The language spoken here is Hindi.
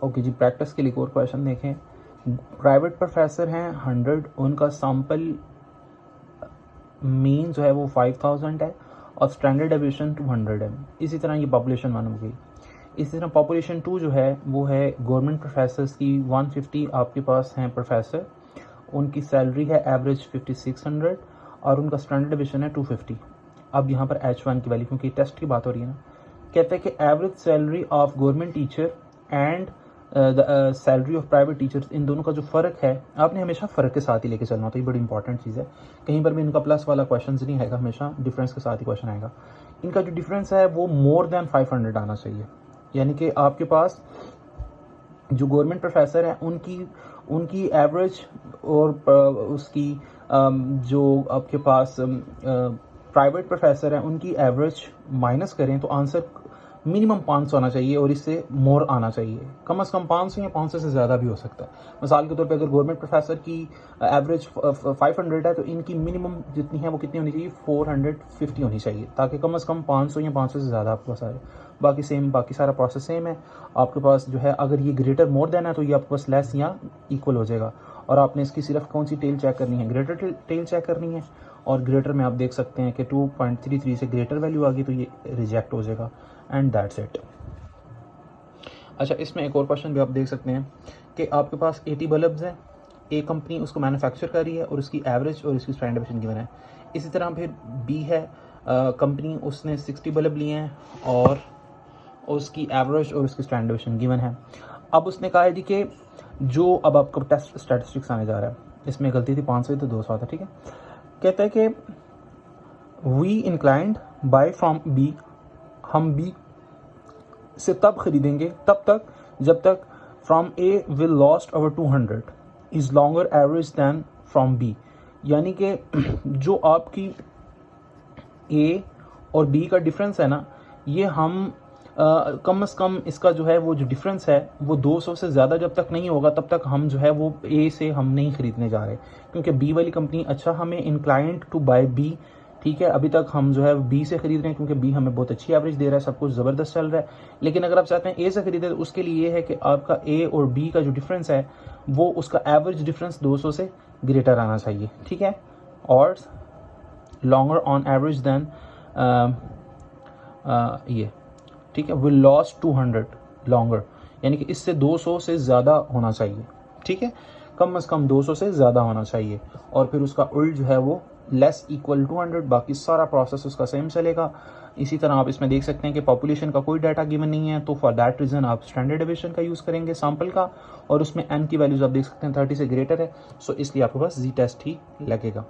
ओके जी, प्रैक्टिस के लिए एक और क्वेश्चन देखें। प्राइवेट प्रोफेसर हैं 100, उनका सैम्पल मीन जो है वो 5000 है और स्टैंडर्ड डेविएशन 200 है। इसी तरह ये पॉपुलेशन 1 हो गई। इसी तरह पॉपुलेशन 2 जो है वो है गवर्नमेंट प्रोफेसर्स की 150 आपके पास हैं प्रोफेसर, उनकी सैलरी है एवरेज 5600 और उनका स्टैंडर्ड डेविएशन है 250। अब यहाँ पर H1 की वैल्यू, क्योंकि टेस्ट की बात हो रही है ना, कहते हैं कि average salary of government teacher and the salary of private teachers, इन दोनों का जो फ़र्क है आपने हमेशा फ़र्क के साथ ही लेके चलना, तो ये बड़ी इंपॉर्टेंट चीज़ है। कहीं पर भी इनका प्लस वाला क्वेश्चन नहीं आएगा, हमेशा डिफरेंस के साथ ही क्वेश्चन आएगा। इनका जो डिफरेंस है वो मोर देन 500 आना चाहिए, यानी कि आपके पास जो गवर्नमेंट प्रोफेसर हैं उनकी एवरेज और उसकी जो आपके पास प्राइवेट प्रोफेसर हैं उनकी एवरेज माइनस करें तो आंसर मिनिमम 500 आना चाहिए और इससे मोर आना चाहिए। कम से कम 500 या 500 से ज़्यादा भी हो सकता है। मिसाल के तौर पे अगर गवर्नमेंट प्रोफेसर की एवरेज 500 है तो इनकी मिनिमम जितनी है वो कितनी होनी चाहिए, 450 होनी चाहिए, ताकि कम से कम 500 या 500 से ज़्यादा आपके पास आए। बाकी सारा प्रोसेस सेम है। आपके पास जो है अगर ये ग्रेटर मोर देन है तो ये आपके पास लेस या इक्वल हो जाएगा, और आपने इसकी सिर्फ कौन सी टेल चेक करनी है, ग्रेटर टेल चेक करनी है। और ग्रेटर में आप देख सकते हैं कि 2.33 से ग्रेटर वैल्यू आ गई तो ये रिजेक्ट हो जाएगा, एंड दैट्स इट। अच्छा, इसमें एक और क्वेश्चन भी आप देख सकते हैं कि आपके पास 80 बल्ब्स हैं, एक कंपनी उसको मैन्युफैक्चर कर रही है और उसकी एवरेज और इसकी स्टैंडर्ड डेविएशन गिवन है। इसी तरह फिर बी है, कंपनी उसने 60 बल्ब लिए हैं और उसकी एवरेज और उसकी स्टैंडर्ड डेविएशन गिवन है। अब उसने कहा है जी कि जो अब आपका टेस्ट स्टैटिस्टिक्स आने जा रहा है, इसमें गलती थी 500 तो 200 था, ठीक है। कहता है कि we inclined buy from B, हम बी से तब खरीदेंगे तब तक जब तक फ्रॉम A will lost over 200 is longer average than from B, यानी कि जो आपकी ए और बी का डिफरेंस है ना, ये हम कम से कम इसका जो है वो जो डिफरेंस है वो 200 से ज़्यादा जब तक नहीं होगा तब तक हम जो है वो ए से हम नहीं खरीदने जा रहे, क्योंकि बी वाली कंपनी अच्छा हमें इंक्लाइंड टू बाय बी, ठीक है। अभी तक हम जो है बी से खरीद रहे हैं क्योंकि बी हमें बहुत अच्छी एवरेज दे रहा है, सब कुछ ज़बरदस्त चल रहा है। लेकिन अगर आप चाहते हैं ए से खरीदें तो उसके लिए ये है कि आपका ए और बी का जो डिफरेंस है वो उसका एवरेज डिफरेंस 200 से ग्रेटर आना चाहिए, ठीक है, और लॉन्गर ऑन एवरेज दैन ये, ठीक है, विल लॉस 200 लॉन्गर, यानी कि इससे 200 से ज़्यादा होना चाहिए, ठीक है, कम से कम 200 से ज़्यादा होना चाहिए। और फिर उसका उल्ट जो है वो लेस इक्वल 200, बाकी सारा प्रोसेस उसका सेम चलेगा। इसी तरह आप इसमें देख सकते हैं कि पॉपुलेशन का कोई डाटा गिवन नहीं है, तो फॉर दैट रीज़न आप स्टैंडर्ड डेविएशन का यूज़ करेंगे सैम्पल का, और उसमें n की वैल्यूज़ आप देख सकते हैं 30 से ग्रेटर है, सो इसलिए आपके पास जी टेस्ट ही लगेगा।